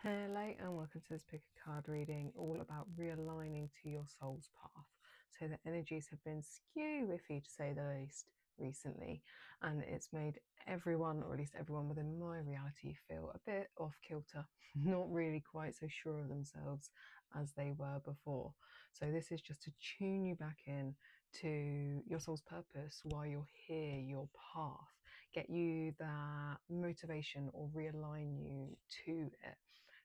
Hello and welcome to this pick a card reading, all about realigning to your soul's path. So the energies have been skew-iffy, to say the least, recently, and it's made everyone, or at least everyone within my reality, feel a bit off kilter, not really quite so sure of themselves as they were before. So this is just to tune you back in to your soul's purpose, why you're here, your path, get you that motivation or realign you to it.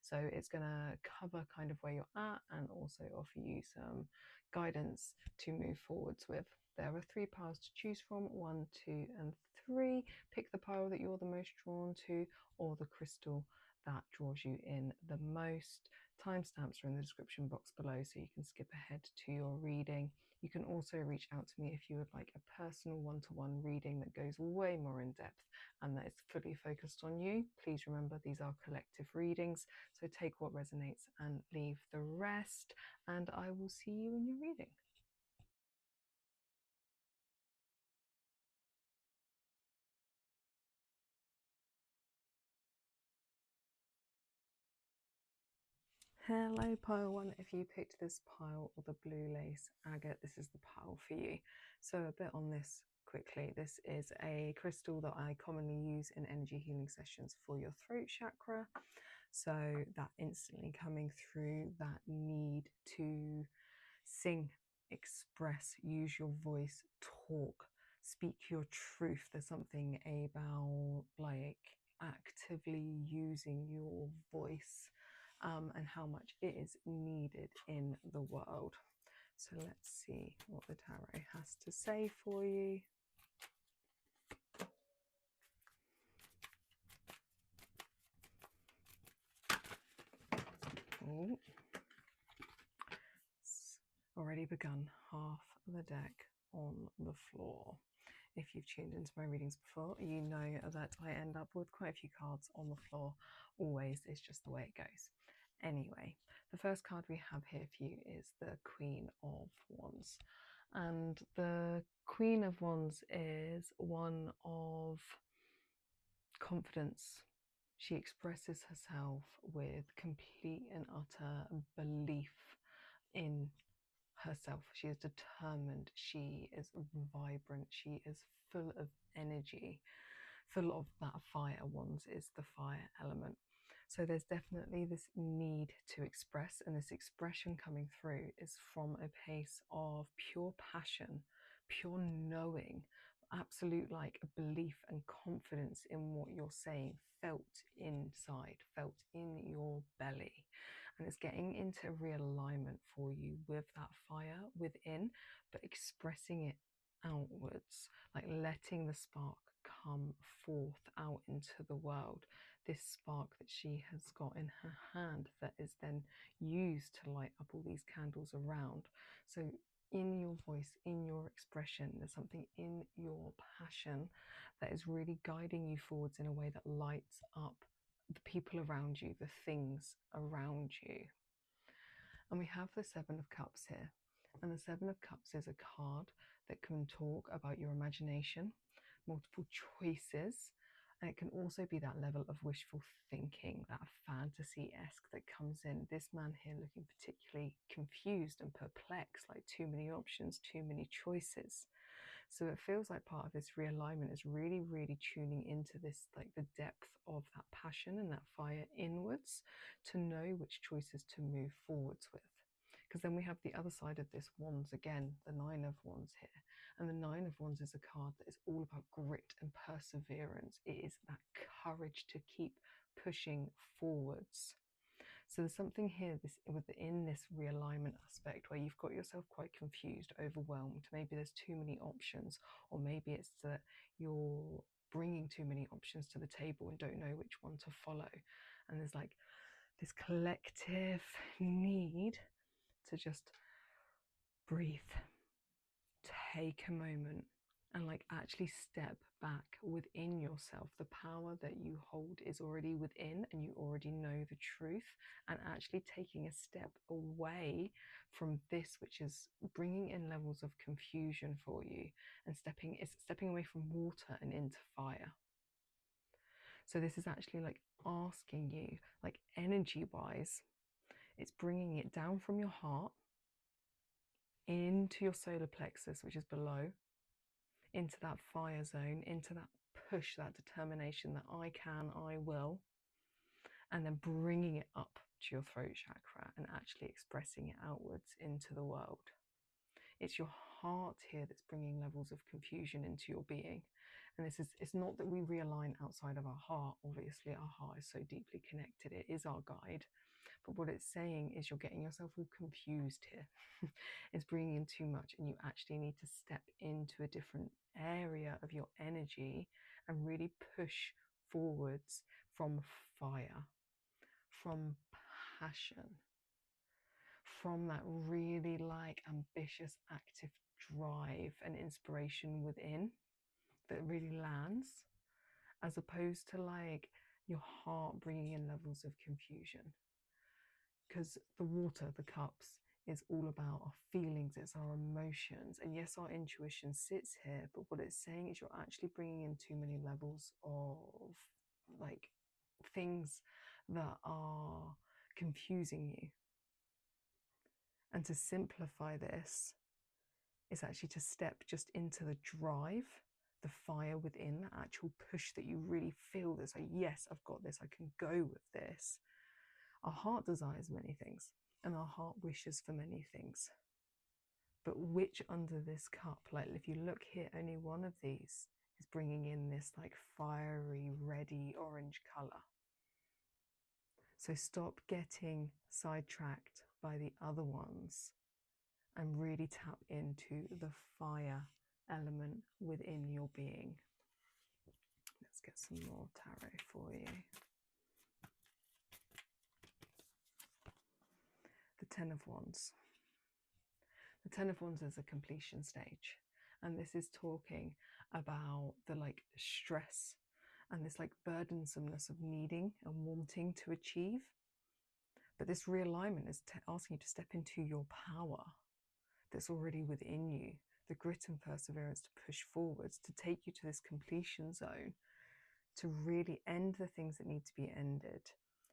So it's going to cover kind of where you're at and also offer you some guidance to move forwards with. There are 3 piles to choose from, 1, 2 and 3. Pick the pile that you're the most drawn to, or the crystal that draws you in the most. Timestamps are in the description box below, so you can skip ahead to your reading. You can also reach out to me if you would like a personal one-to-one reading that goes way more in depth and that is fully focused on you. Please remember, these are collective readings, so take what resonates and leave the rest, and I will see you in your reading. Hello pile 1, if you picked this pile or the blue lace agate, this is the pile for you. So a bit on this quickly. This is a crystal that I commonly use in energy healing sessions for your throat chakra. So that instantly coming through, that need to sing, express, use your voice, talk, speak your truth. There's something about like actively using your voice and how much it is needed in the world. So let's see what the tarot has to say for you. Oh, it's already begun. Half the deck on the floor. If you've tuned into my readings before, you know that I end up with quite a few cards on the floor. Always, it's just the way it goes. Anyway, the first card we have here for you is the Queen of Wands. And the Queen of Wands is one of confidence. She expresses herself with complete and utter belief in herself. She is determined, she is vibrant, she is full of energy, full of that fire. Wands is the fire element. So there's definitely this need to express, and this expression coming through is from a place of pure passion, pure knowing, absolute like belief and confidence in what you're saying, felt inside, felt in your belly. And it's getting into realignment for you with that fire within, but expressing it outwards, like letting the spark come forth out into the world. This spark that she has got in her hand that is then used to light up all these candles around. So in your voice, in your expression, there's something in your passion that is really guiding you forwards in a way that lights up the people around you, the things around you. And we have the 7 of Cups here. And the 7 of Cups is a card that can talk about your imagination, multiple choices, and it can also be that level of wishful thinking, that fantasy-esque that comes in. This man here looking particularly confused and perplexed, like too many options, too many choices. So it feels like part of this realignment is really, really tuning into this, like the depth of that passion and that fire inwards to know which choices to move forwards with. Because then we have the other side of this Wands again, the 9 of Wands here. And the 9 of Wands is a card that is all about grit and perseverance. It is that courage to keep pushing forwards. So there's something here within this realignment aspect where you've got yourself quite confused, overwhelmed. Maybe there's too many options, or maybe it's that you're bringing too many options to the table and don't know which one to follow. And there's like this collective need to just breathe, take a moment, and like actually step back within yourself. The power that you hold is already within, and you already know the truth, and actually taking a step away from this which is bringing in levels of confusion for you, and stepping away from water and into fire. So this is actually like asking you, like energy wise, it's bringing it down from your heart into your solar plexus, which is below, into that fire zone, into that push, that determination that I can, I will, and then bringing it up to your throat chakra and actually expressing it outwards into the world. It's your heart here that's bringing levels of confusion into your being. And this is, it's not that we realign outside of our heart. Obviously, our heart is so deeply connected. It is our guide. But what it's saying is you're getting yourself all confused here. It's bringing in too much, and you actually need to step into a different area of your energy and really push forwards from fire, from passion, from that really like ambitious, active drive and inspiration within that really lands, as opposed to like your heart bringing in levels of confusion. Because the water, the cups, is all about our feelings, it's our emotions. And yes, our intuition sits here, but what it's saying is you're actually bringing in too many levels of like things that are confusing you. And to simplify this is actually to step just into the drive, the fire within, the actual push that you really feel that's like, yes, I've got this, I can go with this. Our heart desires many things, and our heart wishes for many things. But which under this cup, like if you look here, only one of these is bringing in this like fiery, reddy orange color. So stop getting sidetracked by the other ones and really tap into the fire element within your being. Let's get some more tarot for you. The Ten of Wands. The Ten of Wands is a completion stage, and this is talking about the like stress and this like burdensomeness of needing and wanting to achieve. But this realignment is asking you to step into your power that's already within you, the grit and perseverance to push forwards, to take you to this completion zone, to really end the things that need to be ended,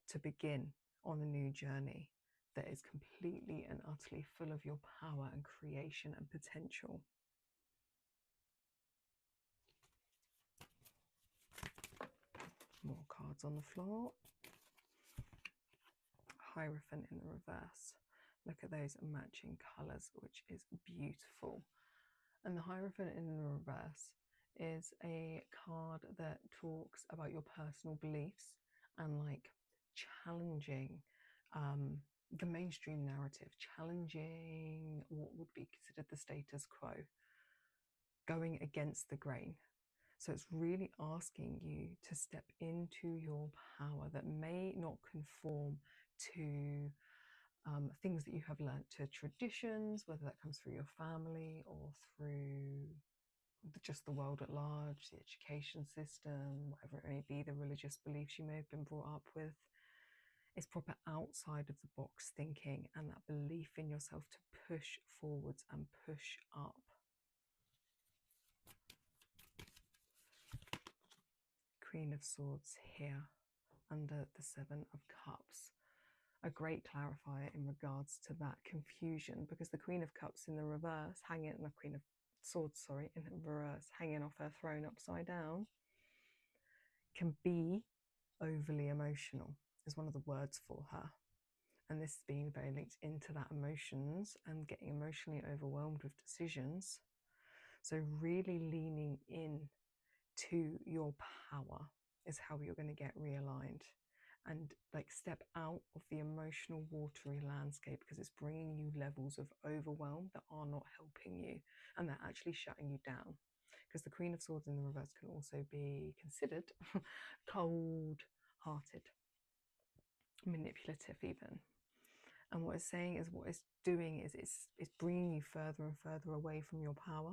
to begin on a new journey that is completely and utterly full of your power and creation and potential. More cards on the floor. Hierophant in the reverse. Look at those matching colours, which is beautiful. And the Hierophant in the reverse is a card that talks about your personal beliefs and like challenging the mainstream narrative, challenging what would be considered the status quo, going against the grain. So it's really asking you to step into your power that may not conform to things that you have learnt, to traditions, whether that comes through your family or through just the world at large, the education system, whatever it may be, the religious beliefs you may have been brought up with. It's proper outside of the box thinking and that belief in yourself to push forwards and push up. Queen of Swords here under the Seven of Cups. A great clarifier in regards to that confusion, because the Queen of Cups in the reverse, the Queen of Swords, sorry, in the reverse, hanging off her throne upside down, can be overly emotional, is one of the words for her. And this being very linked into that emotions and getting emotionally overwhelmed with decisions. So really leaning in to your power is how you're going to get realigned and like step out of the emotional watery landscape, because it's bringing you levels of overwhelm that are not helping you and they're actually shutting you down. Because the Queen of Swords in the reverse can also be considered cold-hearted, manipulative even. And what it's saying is, what it's doing is it's bringing you further and further away from your power.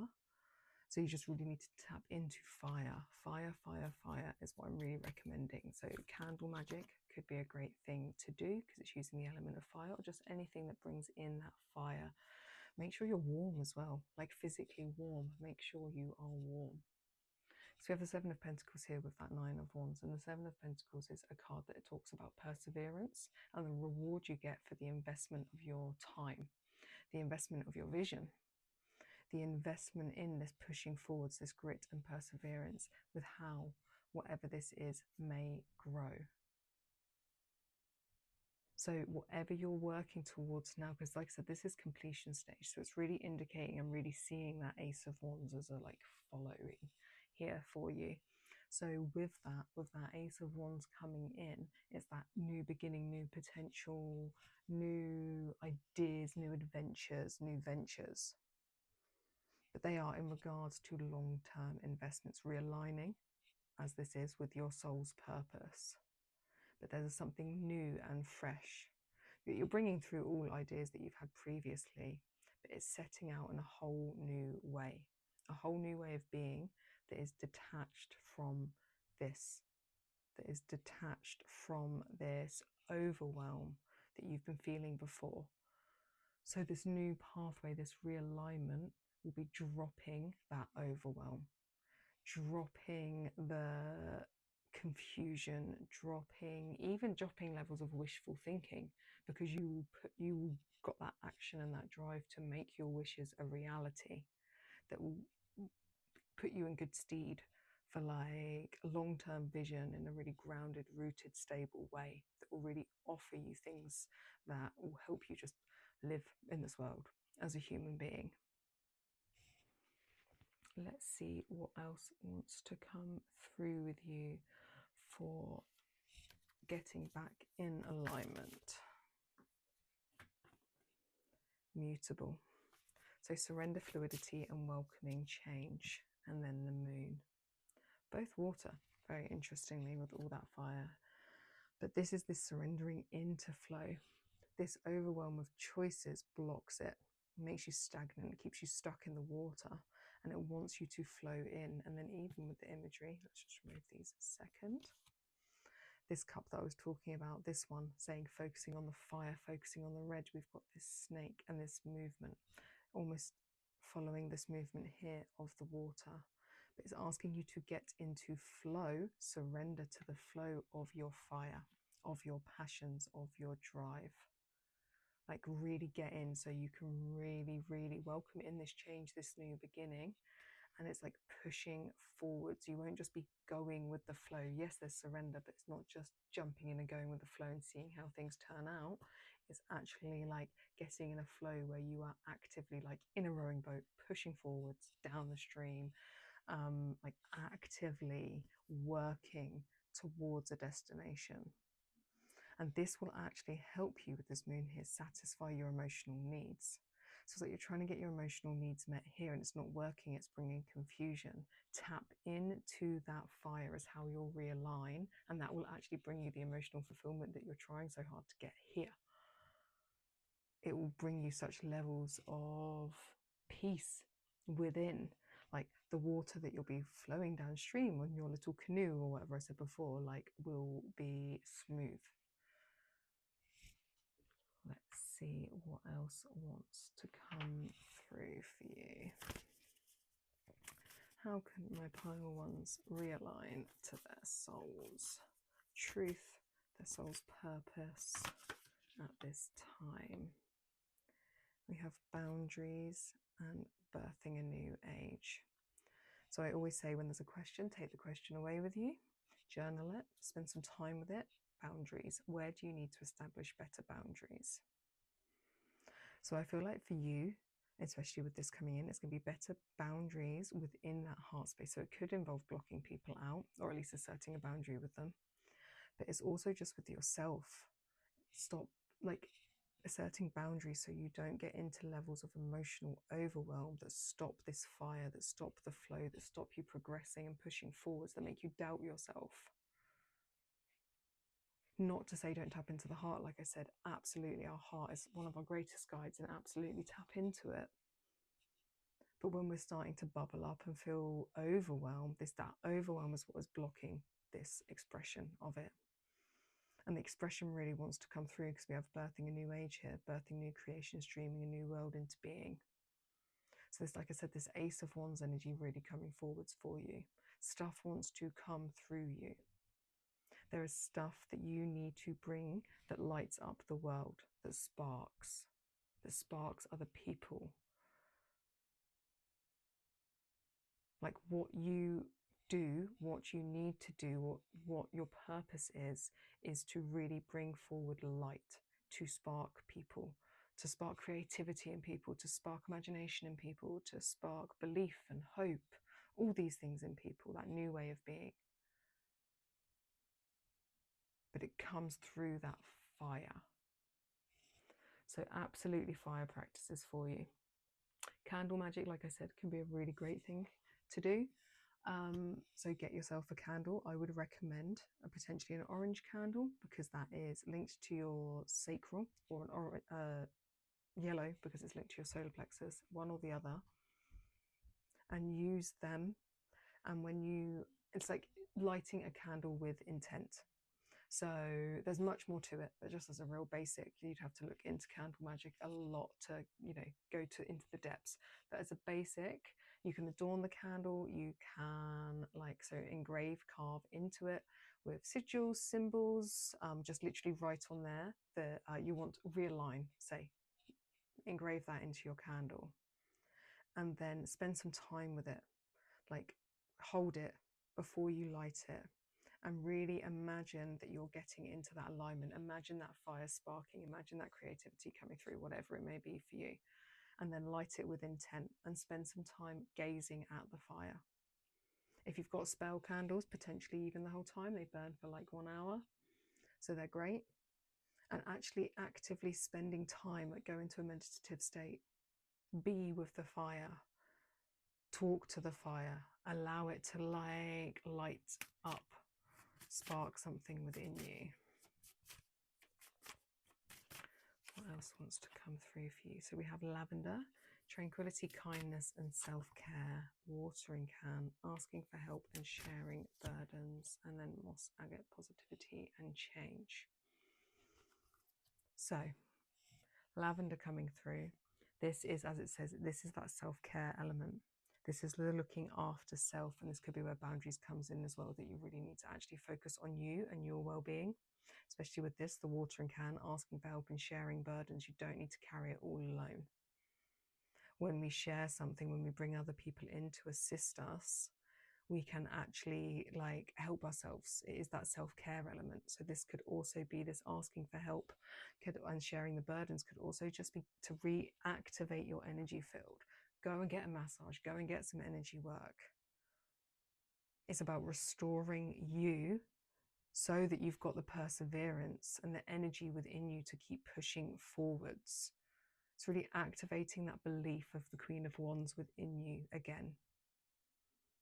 So you just really need to tap into fire. Fire, fire, fire is what I'm really recommending. So candle magic could be a great thing to do because it's using the element of fire, or just anything that brings in that fire. Make sure you're warm as well, like physically warm. Make sure you are warm. So we have the Seven of Pentacles here with that Nine of Wands, and the Seven of Pentacles is a card that talks about perseverance and the reward you get for the investment of your time, the investment of your vision, the investment in this pushing forwards, this grit and perseverance with how whatever this is may grow. So whatever you're working towards now, because like I said, this is completion stage, so it's really indicating and really seeing that Ace of Wands as a like following here for you. So with that Ace of Wands coming in, it's that new beginning, new potential, new ideas, new adventures, new ventures. But they are in regards to long-term investments, realigning, as this is, with your soul's purpose. But there's something new and fresh that you're bringing through all ideas that you've had previously, but it's setting out in a whole new way of being that is detached from this, that is detached from this overwhelm that you've been feeling before. So this new pathway, this realignment, will be dropping that overwhelm, dropping the confusion, dropping levels of wishful thinking, because you got that action and that drive to make your wishes a reality that will put you in good stead for like a long-term vision in a really grounded, rooted, stable way that will really offer you things that will help you just live in this world as a human being. Let's see what else wants to come through with you for getting back in alignment. Mutable. So surrender, fluidity, and welcoming change. And then the moon. Both water, very interestingly, with all that fire. But this is this surrendering into flow. This overwhelm of choices blocks it, makes you stagnant, keeps you stuck in the water, and it wants you to flow in. And then even with the imagery, let's just remove these a second. This cup that I was talking about, this one saying focusing on the fire, focusing on the red, we've got this snake and this movement, almost following this movement here of the water. But it's asking you to get into flow, surrender to the flow of your fire, of your passions, of your drive. Like really get in so you can really, really welcome in this change, this new beginning. And it's like pushing forwards. You won't just be going with the flow. Yes, there's surrender, but it's not just jumping in and going with the flow and seeing how things turn out. It's actually like getting in a flow where you are actively like in a rowing boat, pushing forwards down the stream, like actively working towards a destination. And this will actually help you with this moon here, satisfy your emotional needs. So it's like you're trying to get your emotional needs met here and it's not working, it's bringing confusion. Tap into that fire as how you'll realign, and that will actually bring you the emotional fulfillment that you're trying so hard to get here. It will bring you such levels of peace within, like the water that you'll be flowing downstream on your little canoe or whatever I said before, like will be smooth. Let's see what else wants to come through for you. How can my pile ones realign to their soul's truth, their soul's purpose at this time? We have boundaries and birthing a new age. So I always say when there's a question, take the question away with you, journal it, spend some time with it. Boundaries. Where do you need to establish better boundaries? So I feel like for you, especially with this coming in, it's going to be better boundaries within that heart space. So it could involve blocking people out, or at least asserting a boundary with them. But it's also just with yourself. Stop like asserting boundaries so you don't get into levels of emotional overwhelm that stop this fire, that stop the flow, that stop you progressing and pushing forwards, that make you doubt yourself. Not to say don't tap into the heart, like I said, absolutely, our heart is one of our greatest guides and absolutely tap into it. But when we're starting to bubble up and feel overwhelmed, that overwhelm is what is blocking this expression of it. And the expression really wants to come through because we have birthing a new age here, birthing new creations, dreaming a new world into being. So this, like I said, this Ace of Wands energy really coming forwards for you. stuff wants to come through you. There is stuff that you need to bring that lights up the world, that sparks other people. Like what you do, what you need to do, what your purpose is to really bring forward light, to spark people, to spark creativity in people, to spark imagination in people, to spark belief and hope, all these things in people, that new way of being. But it comes through that fire. So absolutely fire practices for you. Candle magic, like I said, can be a really great thing to do. So get yourself a candle. I would recommend potentially an orange candle, because that is linked to your sacral, or an yellow because it's linked to your solar plexus, one or the other, and use them. And it's like lighting a candle with intent. So there's much more to it, but just as a real basic, you'd have to look into candle magic a lot to, go into the depths. But as a basic, you can adorn the candle, you can engrave, carve into it with sigils, symbols, just literally write on there that you want realign, say, engrave that into your candle, and then spend some time with it, like hold it before you light it. And really imagine that you're getting into that alignment. Imagine that fire sparking. Imagine that creativity coming through, whatever it may be for you. And then light it with intent and spend some time gazing at the fire. If you've got spell candles, potentially even the whole time, they burn for like 1 hour. So they're great. And actually actively spending time, like go into a meditative state. Be with the fire. Talk to the fire. Allow it to light up. Spark something within you. What else wants to come through for you? So we have lavender, tranquility, kindness and self-care, watering can, asking for help and sharing burdens, and then moss agate, positivity and change. So lavender coming through. This is, as it says, this is that self-care element. This is the looking after self, and this could be where boundaries comes in as well, that you really need to actually focus on you and your well-being, especially with this, the watering can, asking for help and sharing burdens. You don't need to carry it all alone. When we share something, when we bring other people in to assist us, we can actually help ourselves. It is that self-care element. So this could also be this asking for help and sharing the burdens could also just be to reactivate your energy field. Go and get a massage, go and get some energy work. It's about restoring you so that you've got the perseverance and the energy within you to keep pushing forwards. It's really activating that belief of the Queen of Wands within you again.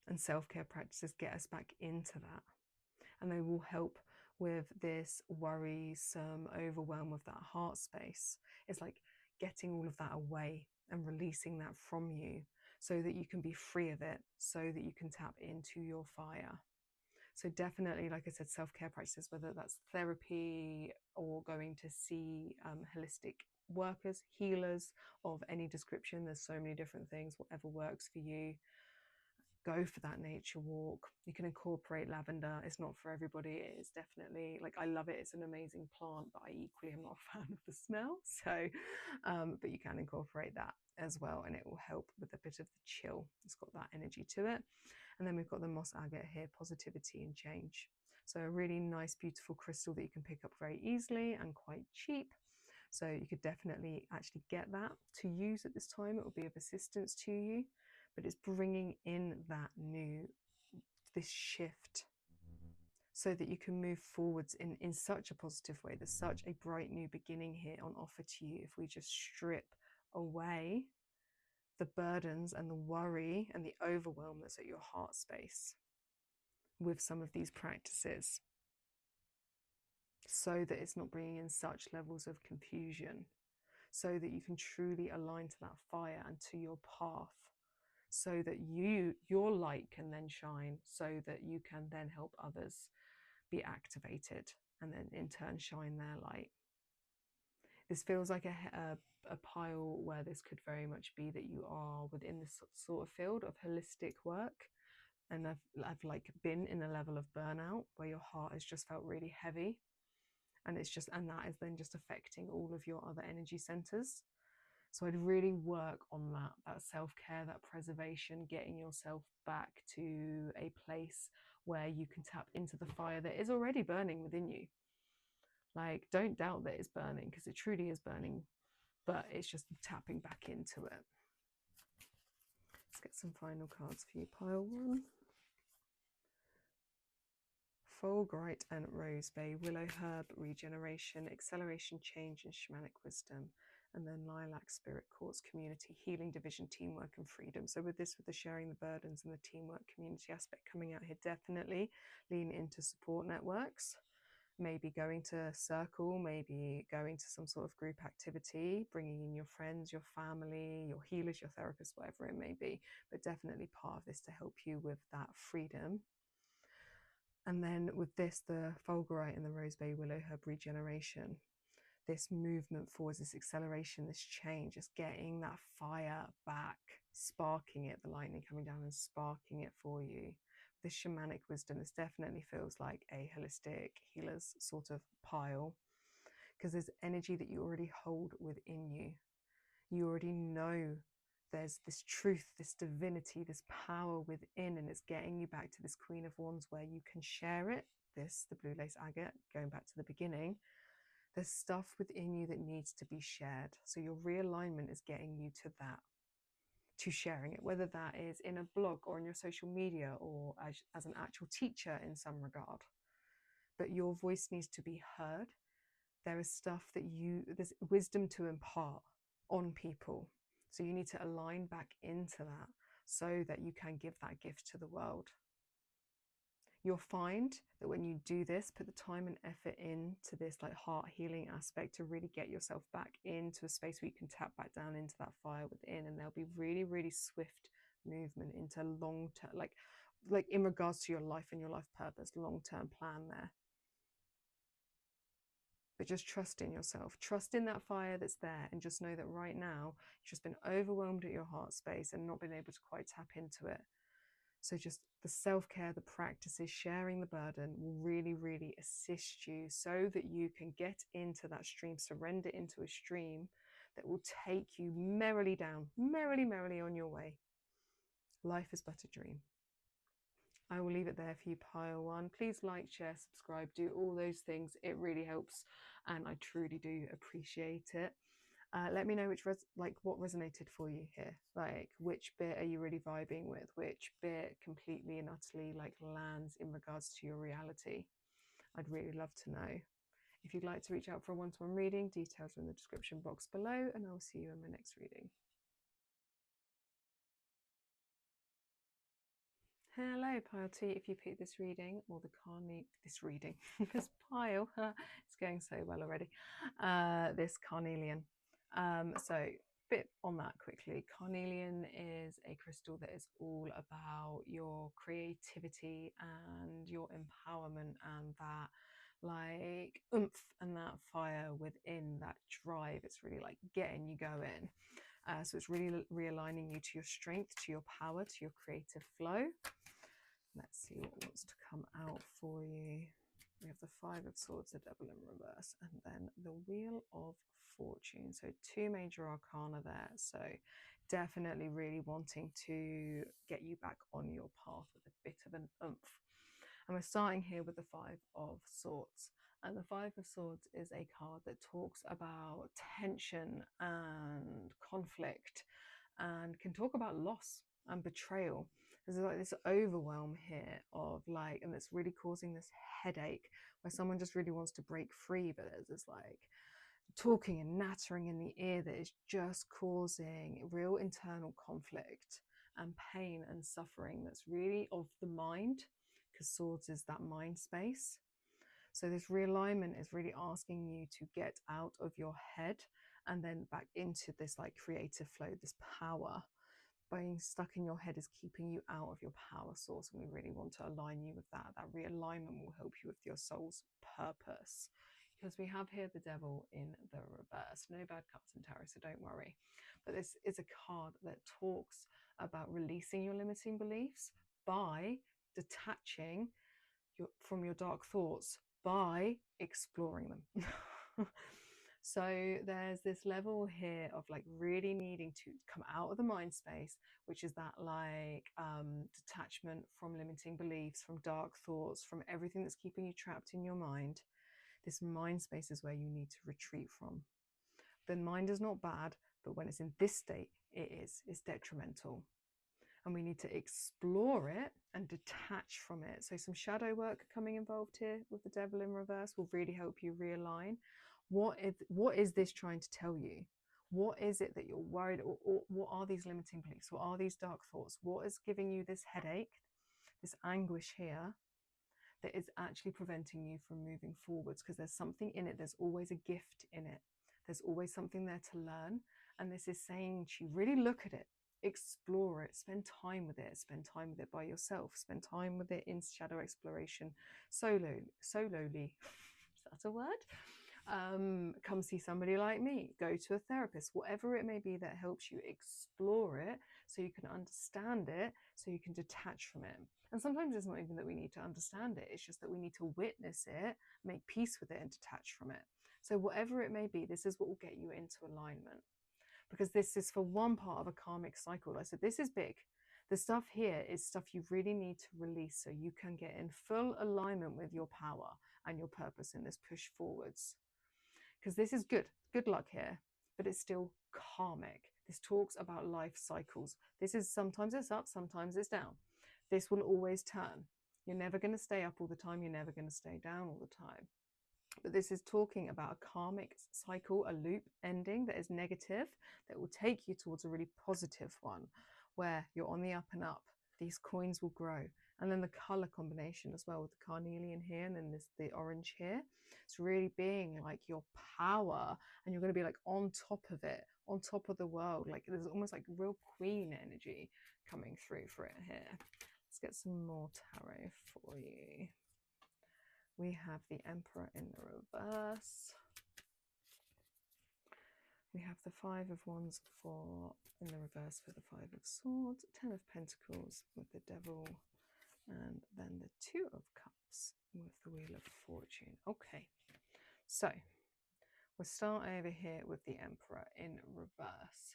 And self-care practices get us back into that. And they will help with this worrisome overwhelm of that heart space. It's like getting all of that away and releasing that from you so that you can be free of it, so that you can tap into your fire. So definitely, like I said, self-care practices, whether that's therapy or going to see holistic workers, healers of any description. There's so many different things, whatever works for you. Go for that nature walk. You can incorporate lavender. It's not for everybody. It is definitely, I love it. It's an amazing plant, but I equally am not a fan of the smell. So, but you can incorporate that as well, and it will help with a bit of the chill. It's got that energy to it. And then we've got the moss agate here, positivity and change. So a really nice, beautiful crystal that you can pick up very easily and quite cheap. So you could definitely actually get that to use at this time. It will be of assistance to you. But it's bringing in this shift so that you can move forwards in such a positive way. There's such a bright new beginning here on offer to you if we just strip away the burdens and the worry and the overwhelm that's at your heart space with some of these practices, so that it's not bringing in such levels of confusion, so that you can truly align to that fire and to your path, so that your light can then shine, so that you can then help others be activated and then in turn shine their light. This feels like a pile where this could very much be that you are within this sort of field of holistic work, and I've like been in a level of burnout where your heart has just felt really heavy, and that is then just affecting all of your other energy centers. So I'd really work on that self-care, that preservation, getting yourself back to a place where you can tap into the fire that is already burning within you. Like, don't doubt that it's burning, because it truly is burning, but it's just tapping back into it. Let's get some final cards for you, pile one. Fulgurite and Rosebay, Willow Herb, Regeneration, Acceleration, Change, and Shamanic Wisdom. And then Lilac, Spirit Quartz, Community, Healing, Division, Teamwork, and Freedom. So with this, with the sharing the burdens and the teamwork community aspect coming out here, definitely lean into support networks. Maybe going to a circle, maybe going to some sort of group activity, bringing in your friends, your family, your healers, your therapists, whatever it may be. But definitely part of this to help you with that freedom. And then with this, the Fulgurite and the Rosebay Willow Herb Regeneration, this movement forwards, this acceleration, this change, just getting that fire back, sparking it, the lightning coming down and sparking it for you. This shamanic wisdom, this definitely feels like a holistic healer's sort of pile, because there's energy that you already hold within you. You already know there's this truth, this divinity, this power within, and it's getting you back to this Queen of Wands where you can share it. This, the blue lace agate, going back to the beginning, there's stuff within you that needs to be shared. So your realignment is getting you to that, to sharing it, whether that is in a blog or in your social media or as an actual teacher in some regard. But your voice needs to be heard. There is stuff that there's wisdom to impart on people. So you need to align back into that so that you can give that gift to the world. You'll find that when you do this, put the time and effort into this like heart healing aspect to really get yourself back into a space where you can tap back down into that fire within, and there'll be really, really swift movement into long-term, like in regards to your life and your life purpose, long-term plan there. But just trust in yourself, trust in that fire that's there, and just know that right now you've just been overwhelmed at your heart space and not been able to quite tap into it. So just the self-care, the practices, sharing the burden will really, really assist you so that you can get into that stream, surrender into a stream that will take you merrily down, merrily, merrily on your way. Life is but a dream. I will leave it there for you, pile one. Please like, share, subscribe, do all those things. It really helps, and I truly do appreciate it. Let me know what resonated for you here. Like, which bit are you really vibing with? Which bit completely and utterly like lands in regards to your reality? I'd really love to know. If you'd like to reach out for a one-to-one reading, details are in the description box below, and I'll see you in my next reading. Hello, pile two. If you picked this reading or the this pile, it's going so well already. This carnelian. So bit on that quickly. Carnelian is a crystal that is all about your creativity and your empowerment and that like oomph and that fire within, that drive. It's really like getting you going. So it's really realigning you to your strength, to your power, to your creative flow. Let's see what wants to come out for you. We have the Five of Swords, the Devil in reverse, and then the Wheel of Fortune. So two major arcana there. So definitely really wanting to get you back on your path with a bit of an oomph. And we're starting here with the Five of Swords. And the Five of Swords is a card that talks about tension and conflict and can talk about loss and betrayal. There's like this overwhelm here of like, and it's really causing this headache where someone just really wants to break free, but there's this like talking and nattering in the ear that is just causing real internal conflict and pain and suffering that's really of the mind, because swords is that mind space. So this realignment is really asking you to get out of your head and then back into this like creative flow, this power. Being stuck in your head is keeping you out of your power source, and we really want to align you with that. That realignment will help you with your soul's purpose, because we have here the Devil in the reverse. No bad cards in tarot, so don't worry. But this is a card that talks about releasing your limiting beliefs, by detaching from your dark thoughts, by exploring them. So there's this level here of like really needing to come out of the mind space, which is that like detachment from limiting beliefs, from dark thoughts, from everything that's keeping you trapped in your mind. This mind space is where you need to retreat from. The mind is not bad, but when it's in this state, it's detrimental. And we need to explore it and detach from it. So some shadow work coming involved here with the devil in reverse will really help you realign. What is this trying to tell you? What is it that you're worried, or what are these limiting beliefs? What are these dark thoughts? What is giving you this headache, this anguish here, that is actually preventing you from moving forwards? Because there's something in it. There's always a gift in it. There's always something there to learn. And this is saying to you, really look at it, explore it, spend time with it by yourself, spend time with it in shadow exploration, solely. Is that a word? Come see somebody like me, go to a therapist, whatever it may be that helps you explore it so you can understand it, so you can detach from it. And sometimes it's not even that we need to understand it, it's just that we need to witness it, make peace with it, and detach from it. So whatever it may be, this is what will get you into alignment, because this is for one part of a karmic cycle. I said this is big. The stuff here is stuff you really need to release so you can get in full alignment with your power and your purpose in this push forwards. Because this is good luck here, but it's still karmic. This talks about life cycles. This is, sometimes it's up, sometimes it's down. This will always turn. You're never going to stay up all the time. You're never going to stay down all the time. But this is talking about a karmic cycle, a loop ending that is negative, that will take you towards a really positive one, where you're on the up and up. These coins will grow. And then the color combination as well, with the carnelian here and then the orange here. It's really being like your power, and you're going to be like on top of it, on top of the world. Like there's almost like real queen energy coming through for it here. Let's get some more tarot for you. We have the Emperor in the reverse. We have the Five of Wands in the reverse for the Five of Swords, Ten of Pentacles with the Devil, and then the Two of Cups with the Wheel of Fortune. Okay, so we'll start over here with the Emperor in reverse.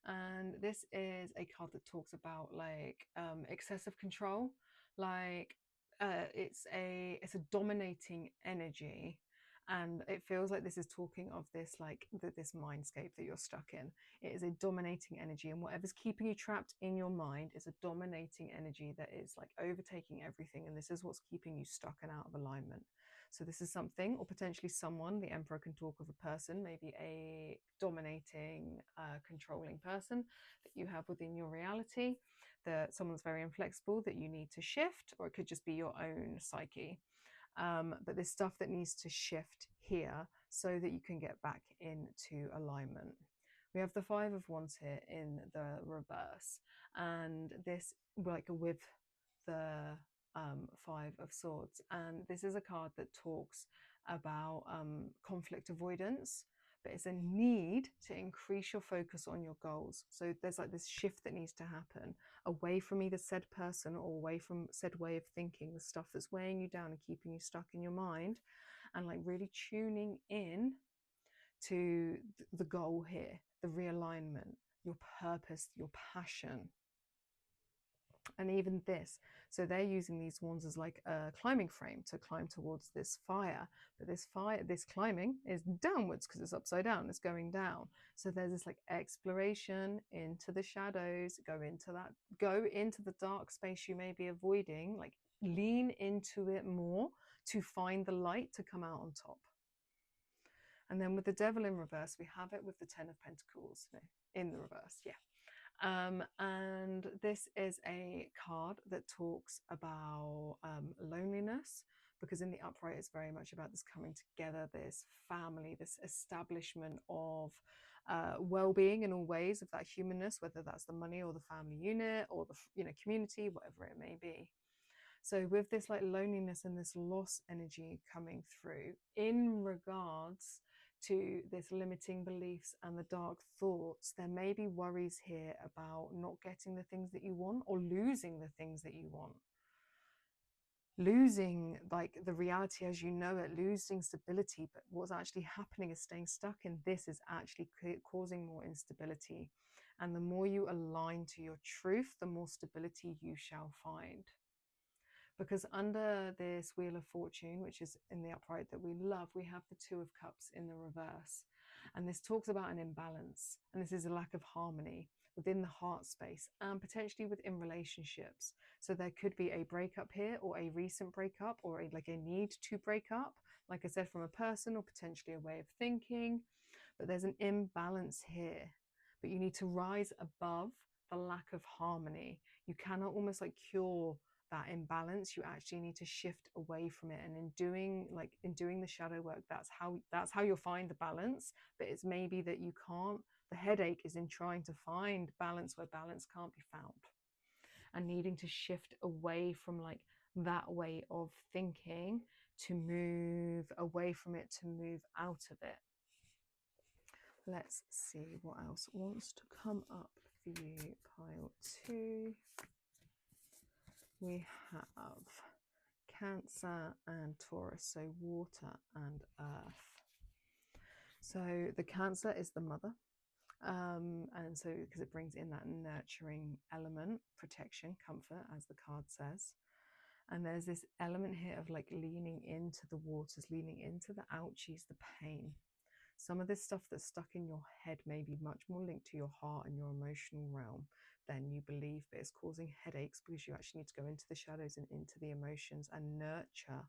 And this is a card that talks about like excessive control. Like it's a dominating energy. And it feels like this is talking of this like this mindscape that you're stuck in. It is a dominating energy, and whatever's keeping you trapped in your mind is a dominating energy that is like overtaking everything, and this is what's keeping you stuck and out of alignment. So this is something, or potentially someone. The Emperor can talk of a person, maybe a dominating, controlling person that you have within your reality, that someone's very inflexible that you need to shift, or it could just be your own psyche. But there's stuff that needs to shift here so that you can get back into alignment. We have the Five of Wands here in the reverse, and this like with the Five of Swords, and this is a card that talks about conflict avoidance, but it's a need to increase your focus on your goals. So there's like this shift that needs to happen away from either said person or away from said way of thinking, the stuff that's weighing you down and keeping you stuck in your mind, and like really tuning in to the goal here, the realignment, your purpose, your passion. And even this, so they're using these wands as like a climbing frame to climb towards this fire, but this climbing is downwards because it's upside down, it's going down. So there's this like exploration into the shadows, go into the dark space you may be avoiding, like lean into it more to find the light to come out on top. And then with the Devil in reverse, we have it with the Ten of Pentacles in the reverse, yeah. And this is a card that talks about loneliness, because in the upright it's very much about this coming together, this family, this establishment of well-being in all ways of that humanness, whether that's the money or the family unit or the community, whatever it may be. So with this like loneliness and this loss energy coming through in regards to this limiting beliefs and the dark thoughts, there may be worries here about not getting the things that you want or losing the things that you want. Losing like the reality as you know it, losing stability, but what's actually happening is staying stuck in this is actually causing more instability. And the more you align to your truth, the more stability you shall find. Because under this Wheel of Fortune, which is in the upright that we love, we have the Two of Cups in the reverse. And this talks about an imbalance. And this is a lack of harmony within the heart space and potentially within relationships. So there could be a breakup here, or a recent breakup, or like a need to break up, like I said, from a person or potentially a way of thinking. But there's an imbalance here. But you need to rise above the lack of harmony. You cannot almost like cure that imbalance. You actually need to shift away from it, and in doing the shadow work, that's how you'll find the balance. But it's maybe that you can't, the headache is in trying to find balance where balance can't be found, and needing to shift away from like that way of thinking, to move away from it, to move out of it. Let's see what else wants to come up for you, pile 2. We have Cancer and Taurus, so water and earth. So the Cancer is the mother, and so because it brings in that nurturing element, protection, comfort, as the card says. And there's this element here of like leaning into the waters, leaning into the ouchies, the pain. Some of this stuff that's stuck in your head may be much more linked to your heart and your emotional realm than you believe, but it's causing headaches because you actually need to go into the shadows and into the emotions and nurture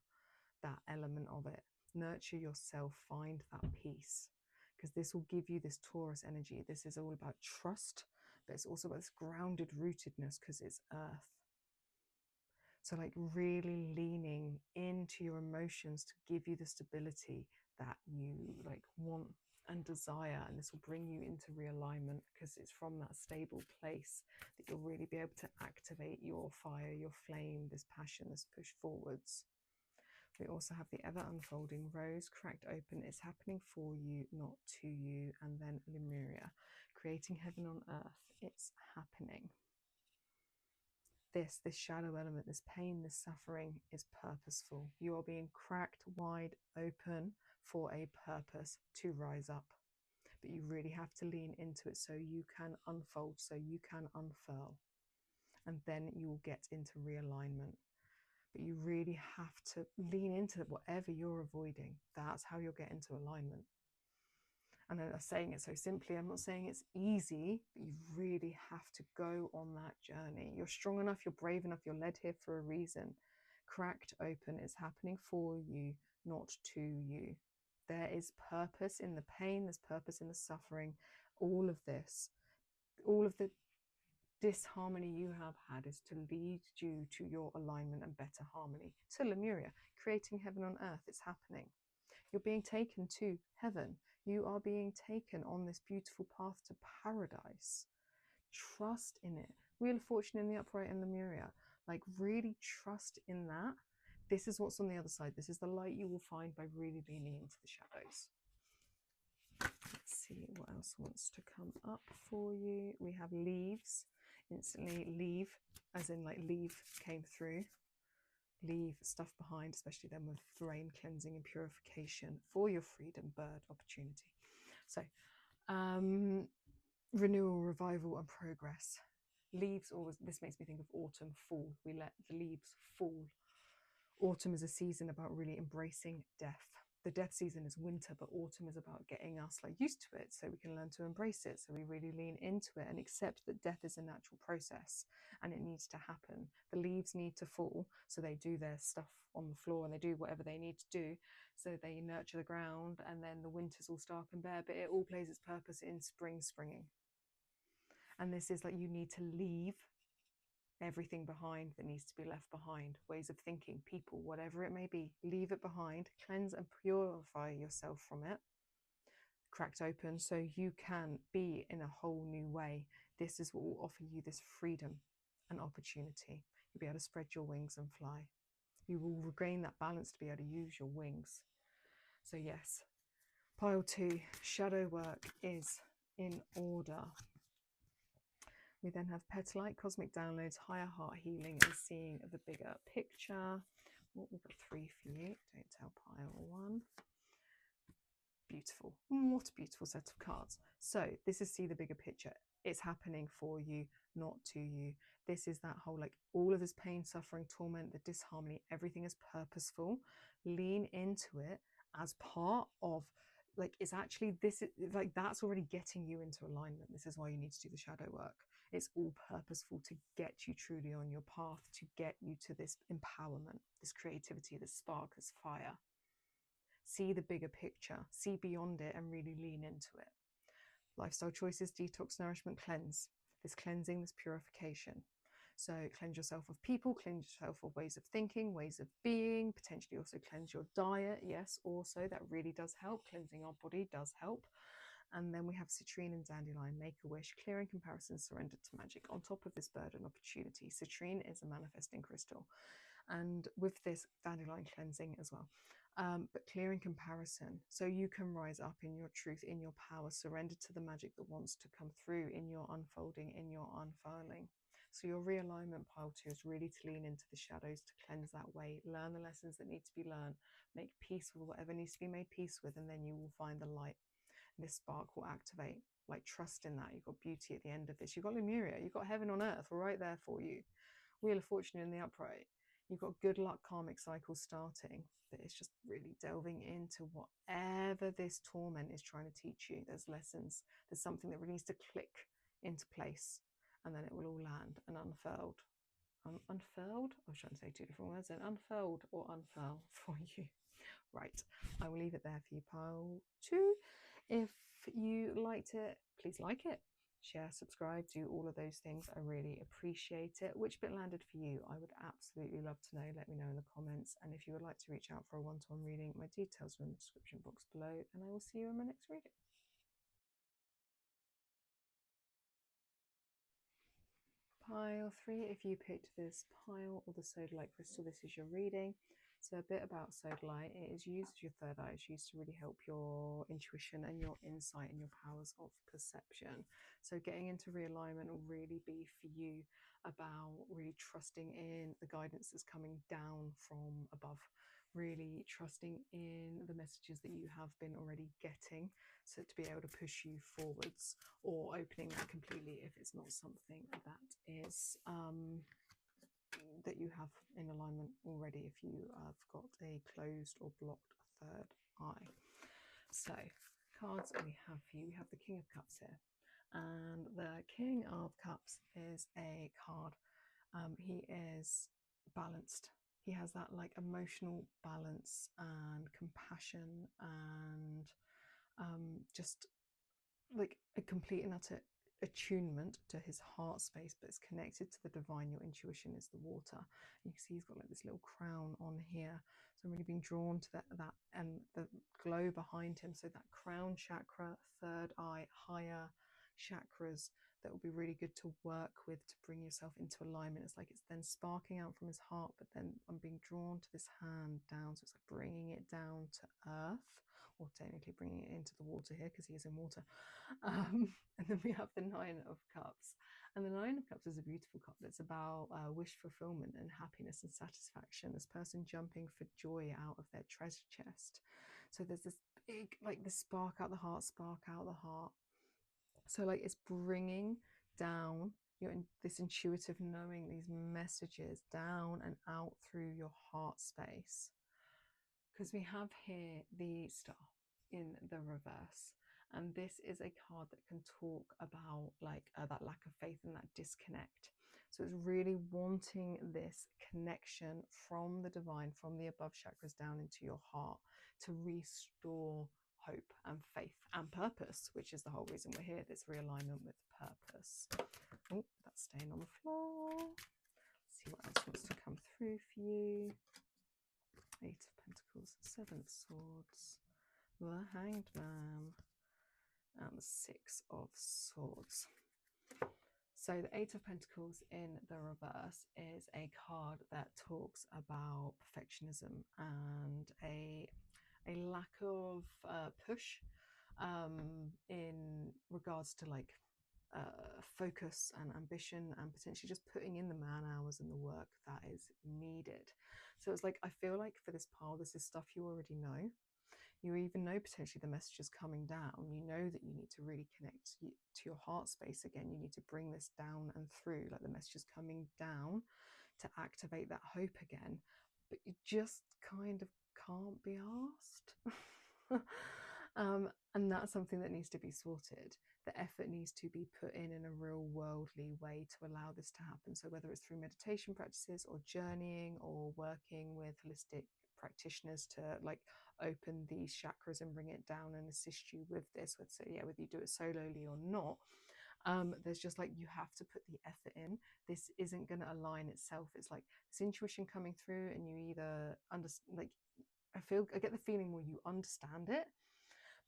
that element of it. Nurture yourself, find that peace, because this will give you this Taurus energy. This is all about trust, but it's also about this grounded rootedness because it's earth. So like really leaning into your emotions to give you the stability that you like want and desire, and this will bring you into realignment, because it's from that stable place that you'll really be able to activate your fire, your flame, this passion, this push forwards. We also have the ever unfolding rose, cracked open. It's happening for you, not to you. And then Lemuria, creating heaven on earth. It's happening. This shadow element, this pain, this suffering is purposeful. You are being cracked wide open for a purpose, to rise up. But you really have to lean into it so you can unfold, so you can unfurl. And then you will get into realignment. But you really have to lean into whatever you're avoiding. That's how you'll get into alignment. And I'm saying it so simply, I'm not saying it's easy, but you really have to go on that journey. You're strong enough, you're brave enough, you're led here for a reason. Cracked open is happening for you, not to you. There is purpose in the pain, there's purpose in the suffering. All of this, all of the disharmony you have had is to lead you to your alignment and better harmony. To Lemuria, creating heaven on earth, it's happening. You're being taken to heaven. You are being taken on this beautiful path to paradise. Trust in it. Wheel of Fortune in the upright and Lemuria. Like really trust in that. This is what's on the other side. This is the light you will find by really leaning into the shadows. Let's see what else wants to come up for you. We have leaves. Instantly leave, as in like leave came through. Leave stuff behind, especially then with rain cleansing and purification for your freedom, bird opportunity. So renewal, revival and progress. Leaves always, this makes me think of autumn, fall. We let the leaves fall. Autumn is a season about really embracing death. The death season is winter, but autumn is about getting us like used to it so we can learn to embrace it. So we really lean into it and accept that death is a natural process and it needs to happen. The leaves need to fall, so they do their stuff on the floor and they do whatever they need to do. So they nurture the ground, and then the winter's all stark and bare, but it all plays its purpose in springing. And this is like you need to leave everything behind that needs to be left behind, ways of thinking, people, whatever it may be. Leave it behind, cleanse and purify yourself from it. Cracked open so you can be in a whole new way. This is what will offer you this freedom and opportunity. You'll be able to spread your wings and fly. You will regain that balance to be able to use your wings. So yes, Pile 2, shadow work is in order. We then have Petalite, cosmic downloads, higher heart healing, and seeing the bigger picture. Oh, we've got 3 for you. Don't tell pile 1. Beautiful. What a beautiful set of cards. So this is see the bigger picture. It's happening for you, not to you. This is that whole, like, all of this pain, suffering, torment, the disharmony, everything is purposeful. Lean into it as part of, like, it's actually, this is like, that's already getting you into alignment. This is why you need to do the shadow work. It's all purposeful to get you truly on your path, to get you to this empowerment, this creativity, this spark, this fire. See the bigger picture, see beyond it, and really lean into it. Lifestyle choices, detox, nourishment, cleanse. This cleansing, this purification. So cleanse yourself of people, cleanse yourself of ways of thinking, ways of being, potentially also cleanse your diet. Yes, also that really does help. Cleansing our body does help. And then we have citrine and dandelion, make a wish, clearing comparison, surrender to magic. On top of this burden opportunity, citrine is a manifesting crystal. And with this, dandelion cleansing as well. But clearing comparison, so you can rise up in your truth, in your power, surrender to the magic that wants to come through in your unfolding, in your unfurling. So your realignment, pile 2, is really to lean into the shadows, to cleanse that way, learn the lessons that need to be learned, make peace with whatever needs to be made peace with, and then you will find the light. And this spark will activate. Like, trust in that. You've got beauty at the end of this. You've got Lemuria. You've got heaven on earth right there for you. Wheel of Fortune in the upright. You've got good luck karmic cycle starting. That it's just really delving into whatever this torment is trying to teach you. There's lessons. There's something that really needs to click into place, and then it will all land and unfurled. Unfurled? I was trying to say 2 different words then. Unfurled or unfurl for you. Right. I will leave it there for you, pile 2. If you liked it, please like it. Share, subscribe, do all of those things. I really appreciate it. Which bit landed for you? I would absolutely love to know. Let me know in the comments. And if you would like to reach out for a one-to-one reading, my details are in the description box below, and I will see you in my next reading. Pile 3, if you picked this pile or the sodalite crystal, this is your reading. So a bit about sodalite: it is used as your third eye. It's used to really help your intuition and your insight and your powers of perception. So getting into realignment will really be for you about really trusting in the guidance that's coming down from above, really trusting in the messages that you have been already getting, so to be able to push you forwards, or opening that completely if it's not something that is that you have in alignment already, if you have got a closed or blocked third eye. So cards we have for you, we have the King of Cups here, and the King of Cups is a card. He is balanced. He has that like emotional balance and compassion and just like a complete and utter attunement to his heart space, but it's connected to the divine. Your intuition is the water. You can see he's got like this little crown on here, so I'm really being drawn to that and the glow behind him. So that crown chakra, third eye, higher chakras, that will be really good to work with to bring yourself into alignment. It's like it's then sparking out from his heart, but then I'm being drawn to this hand down, so it's like bringing it down to earth, or technically bringing it into the water here because he is in water. And then we have the Nine of Cups, and the Nine of Cups is a beautiful cup that's about wish fulfillment and happiness and satisfaction. This person jumping for joy out of their treasure chest. So there's this big, like, this spark out the heart, spark out the heart. So like it's bringing down this intuitive knowing, these messages down and out through your heart space. Because we have here the Star in the reverse, and this is a card that can talk about like that lack of faith and that disconnect. So it's really wanting this connection from the divine, from the above chakras down into your heart, to restore hope and faith and purpose, which is the whole reason we're here, this realignment with purpose. Oh, that's staying on the floor. Let's see what else wants to come through for you. 8 of Pentacles, 7 of Swords, the Hanged Man, and the 6 of Swords. So the 8 of Pentacles in the reverse is a card that talks about perfectionism and a a lack of push in regards to like focus and ambition, and potentially just putting in the man hours and the work that is needed. So it's like, I feel like for this pile, this is stuff you already know. You even know potentially the messages coming down. You know that you need to really connect to your heart space again. You need to bring this down and through, like the messages coming down to activate that hope again. But you just kind of can't be asked. And that's something that needs to be sorted. The effort needs to be put in a real worldly way to allow this to happen. So whether it's through meditation practices or journeying or working with holistic practitioners to like open these chakras and bring it down and assist you with this, whether you do it solely or not, there's just like, you have to put the effort in. This isn't going to align itself. It's like this intuition coming through, and you either understand, like I get the feeling where you understand it,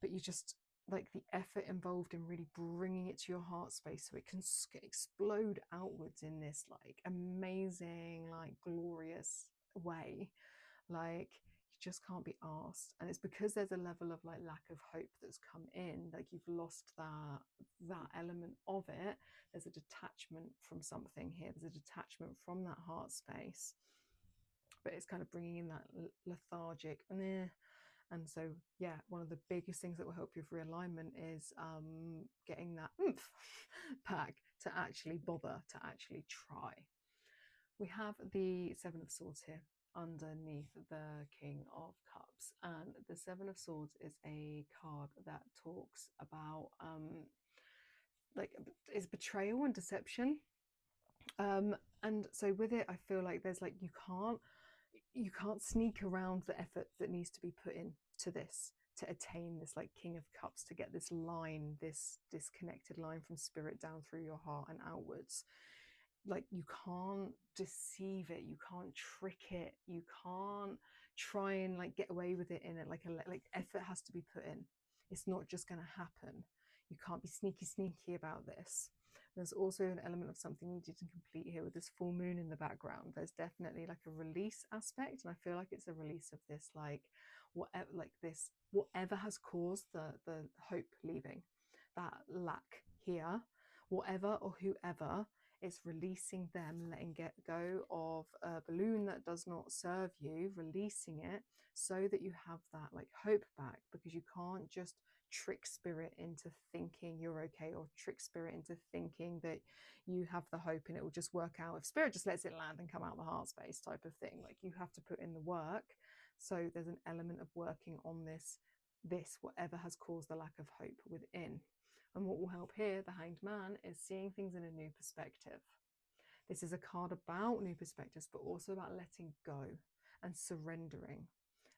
but you just like the effort involved in really bringing it to your heart space so it can explode outwards in this like amazing, like glorious way. Like, you just can't be asked. And it's because there's a level of like lack of hope that's come in, like you've lost that element of it. There's a detachment from something here. There's a detachment from that heart space, but it's kind of bringing in that lethargic and so yeah, one of the biggest things that will help you with realignment is getting that oomph back to actually bother, to actually try. We have the Seven of Swords here underneath the King of Cups, and the Seven of Swords is a card that talks about like is betrayal and deception, and so with it I feel like there's like you can't sneak around the effort that needs to be put in to this, to attain this like King of Cups, to get this line, this disconnected line from spirit down through your heart and outwards. Like, you can't deceive it, you can't trick it, you can't try and like get away with it in it. Like effort has to be put in. It's not just going to happen. You can't be sneaky about this. There's also an element of something you didn't complete here with this full moon in the background. There's definitely like a release aspect, and I feel like it's a release of this like whatever has caused the hope leaving, that lack here, whatever or whoever. It's releasing them, letting go of a balloon that does not serve you, releasing it so that you have that like hope back, because you can't just trick spirit into thinking you're okay, or trick spirit into thinking that you have the hope and it will just work out if spirit just lets it land and come out the heart space type of thing. Like, you have to put in the work. So there's an element of working on this whatever has caused the lack of hope within. And what will help here, the Hanged Man, is seeing things in a new perspective. This is a card about new perspectives, but also about letting go and surrendering.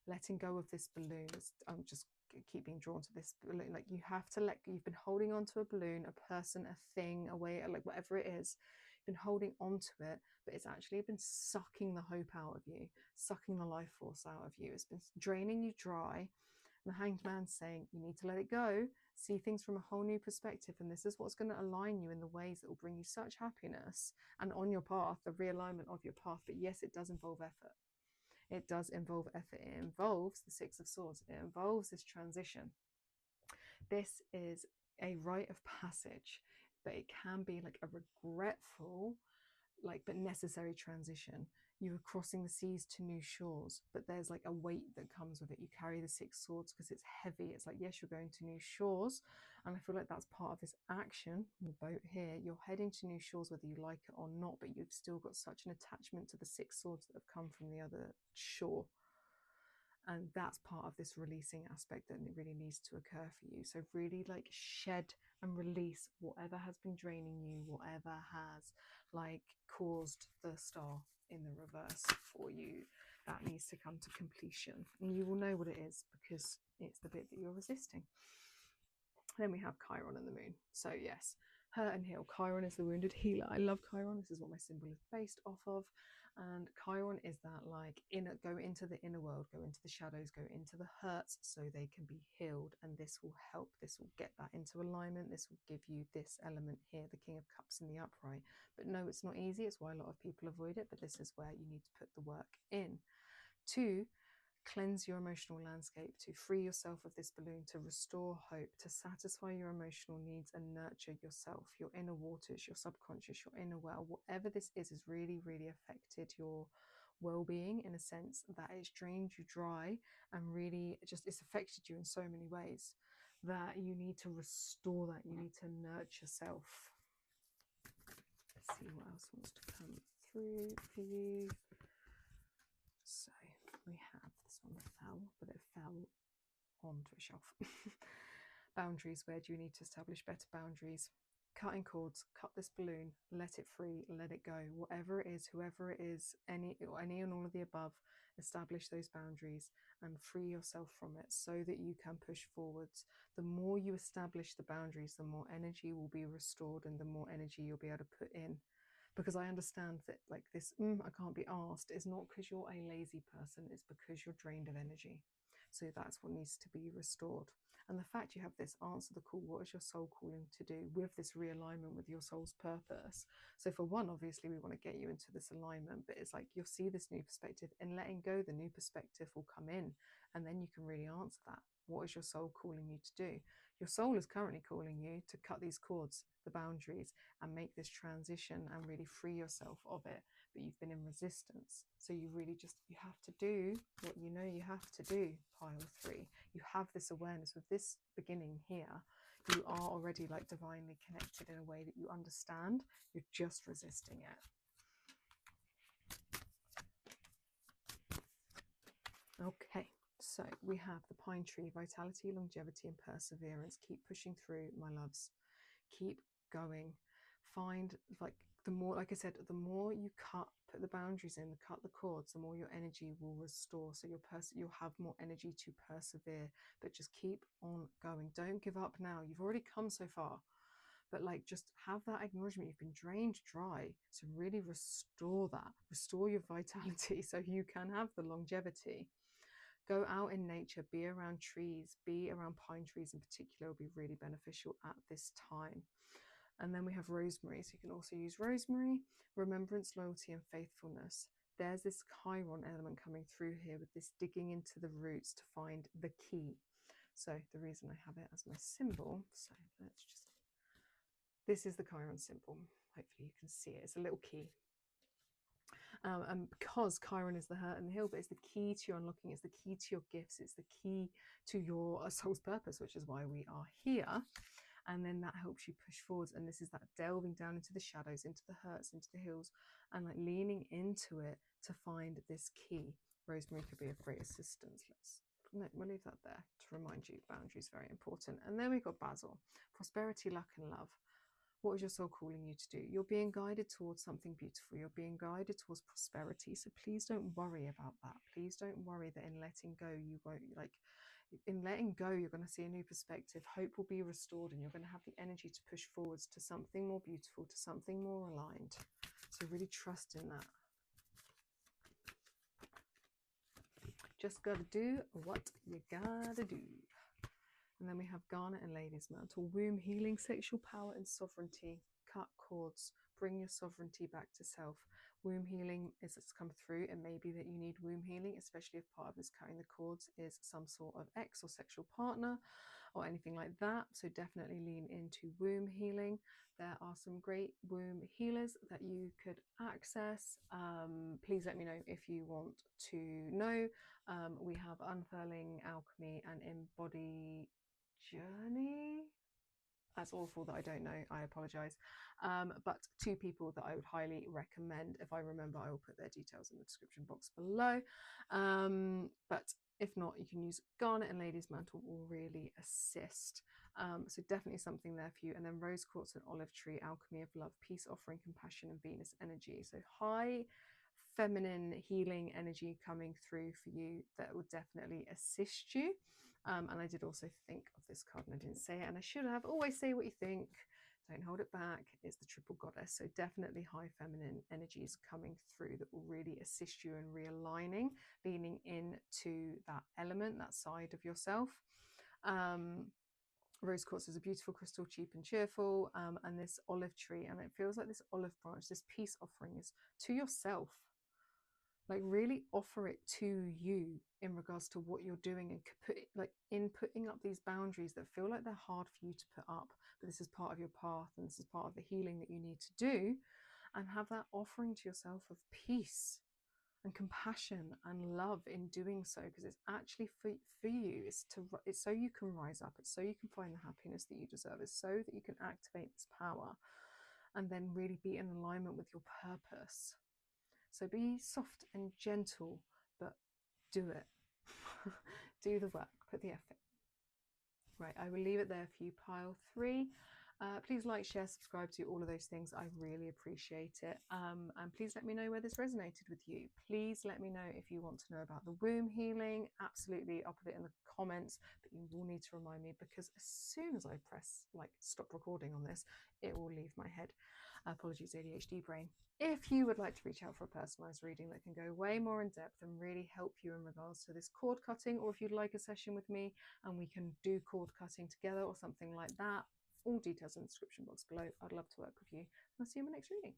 Letting go of this balloon. I'm just keep being drawn to this balloon. Like, you have to you've been holding on to a balloon, a person, a thing, a way, like whatever it is. You've been holding on to it, but it's actually been sucking the hope out of you, sucking the life force out of you. It's been draining you dry. And the Hanged Man's saying you need to let it go, see things from a whole new perspective, and this is what's going to align you in the ways that will bring you such happiness and on your path, the realignment of your path. But yes, it does involve effort. It does involve effort. It involves the Six of Swords. It involves this transition. This is a rite of passage, but it can be like a regretful, like, but necessary transition. You are crossing the seas to new shores, but there's like a weight that comes with it. You carry the Six Swords because it's heavy. It's like, yes, you're going to new shores, and I feel like that's part of this action. The boat here, you're heading to new shores whether you like it or not, but you've still got such an attachment to the Six Swords that have come from the other shore. And that's part of this releasing aspect that it really needs to occur for you. So really like shed and release whatever has been draining you, whatever has like caused the star in the reverse for you. That needs to come to completion. And you will know what it is because it's the bit that you're resisting. Then we have Chiron and the moon. So yes, hurt and heal. Chiron is the wounded healer. I love Chiron. This is what my symbol is based off of. And Chiron is that like go into the inner world, go into the shadows, go into the hurts so they can be healed. And this will help. This will get that into alignment. This will give you this element here, the King of Cups in the upright. But no, it's not easy. It's why a lot of people avoid it. But this is where you need to put the work in to cleanse your emotional landscape, to free yourself of this balloon, to restore hope, to satisfy your emotional needs and nurture yourself, your inner waters, your subconscious, your inner well. Whatever this is really, really affected your well-being in a sense that it's drained you dry and really just it's affected you in so many ways that you need to restore that. You need to nurture self. Let's see what else wants to come through for you. So we have this one fell, but it fell onto a shelf. Boundaries. Where do you need to establish better boundaries? Cutting cords, cut this balloon, let it free, let it go. Whatever it is, whoever it is, any and all of the above, establish those boundaries and free yourself from it so that you can push forwards. The more you establish the boundaries, the more energy will be restored and the more energy you'll be able to put in. Because I understand that like this, I can't be asked, is not because you're a lazy person, it's because you're drained of energy. So that's what needs to be restored. And the fact you have this answer the call, what is your soul calling to do, with this realignment with your soul's purpose. So for one, obviously we want to get you into this alignment, but it's like you'll see this new perspective, and letting go, the new perspective will come in, and then you can really answer that. What is your soul calling you to do? Your soul is currently calling you to cut these cords, the boundaries, and make this transition and really free yourself of it. But you've been in resistance. So you really just, you have to do what you know you have to do, pile 3. You have this awareness with this beginning here. You are already like divinely connected in a way that you understand. You're just resisting it. Okay. So we have the pine tree, vitality, longevity, and perseverance. Keep pushing through, my loves. Keep going. Find, like, the more, like I said, the more you put the boundaries in, cut the cords, the more your energy will restore. So you'll have more energy to persevere, but just keep on going. Don't give up now. You've already come so far. But like, just have that acknowledgement. You've been drained dry. So really restore that. Restore your vitality so you can have the longevity. Go out in nature, be around trees, be around pine trees in particular, will be really beneficial at this time. And then we have rosemary. So you can also use rosemary, remembrance, loyalty, and faithfulness. There's this 𝐂𝐴IRON element coming through here with this digging into the roots to find the key. So the reason I have it as my symbol, so let's just, this is the 𝐂𝐴IRON symbol. Hopefully you can see it. It's a little key. And because 𝐂𝐴IRON is the hurt and the heal, but it's the key to your unlocking, it's the key to your gifts, it's the key to your soul's purpose, which is why we are here. And then that helps you push forwards. And this is that delving down into the shadows, into the hurts, into the heals, and like leaning into it to find this key. Rosemary could be of great assistance. We'll leave that there to remind you boundaries, very important. And then we've got basil, prosperity, luck, and love. What is your soul calling you to do? You're being guided towards something beautiful. You're being guided towards prosperity. So please don't worry about that. Please don't worry that in letting go, you won't, like, in letting go, you're going to see a new perspective. Hope will be restored and you're going to have the energy to push forwards to something more beautiful, to something more aligned. So really trust in that. Just got to do what you got to do. And then we have Garnet and Lady's Mantle, womb healing, sexual power and sovereignty. Cut cords, bring your sovereignty back to self. Womb healing is it's come through. It may be that you need womb healing, especially if part of this cutting the cords is some sort of ex or sexual partner or anything like that. So definitely lean into womb healing. There are some great womb healers that you could access. Please let me know if you want to know. We have Unfurling Alchemy and Embody Journey. That's awful that I don't know. I apologize. But 2 people that I would highly recommend. If I remember, I will put their details in the description box below. But if not, you can use Garnet and Lady's Mantle will really assist. So definitely something there for you. And then Rose Quartz and Olive Tree, Alchemy of Love, Peace Offering, Compassion, and Venus Energy. So high feminine healing energy coming through for you that will definitely assist you. And I did also think of this card and I didn't say it, and I should have. Always say what you think, don't hold it back. It's the Triple Goddess. So definitely high feminine energies coming through that will really assist you in realigning, leaning into that element, that side of yourself. Rose quartz is a beautiful crystal, cheap and cheerful. And this olive tree, and it feels like this olive branch, this peace offering is to yourself. Like really offer it to you in regards to what you're doing, and in putting up these boundaries that feel like they're hard for you to put up, but this is part of your path and this is part of the healing that you need to do, and have that offering to yourself of peace and compassion and love in doing so, because it's actually for you. It's so you can rise up, it's so you can find the happiness that you deserve, it's so that you can activate this power and then really be in alignment with your purpose. So be soft and gentle, but do it. Do the work, put the effort. Right, I will leave it there for you, pile 3. Please like, share, subscribe, do all of those things. I really appreciate it. And please let me know where this resonated with you. Please let me know if you want to know about the womb healing. Absolutely, I'll put it in the comments, but you will need to remind me, because as soon as I press stop recording on this, it will leave my head. Apologies, ADHD brain. If you would like to reach out for a personalised reading that can go way more in depth and really help you in regards to this cord cutting, or if you'd like a session with me and we can do cord cutting together or something like that, all details in the description box below. I'd love to work with you. I'll see you in my next reading.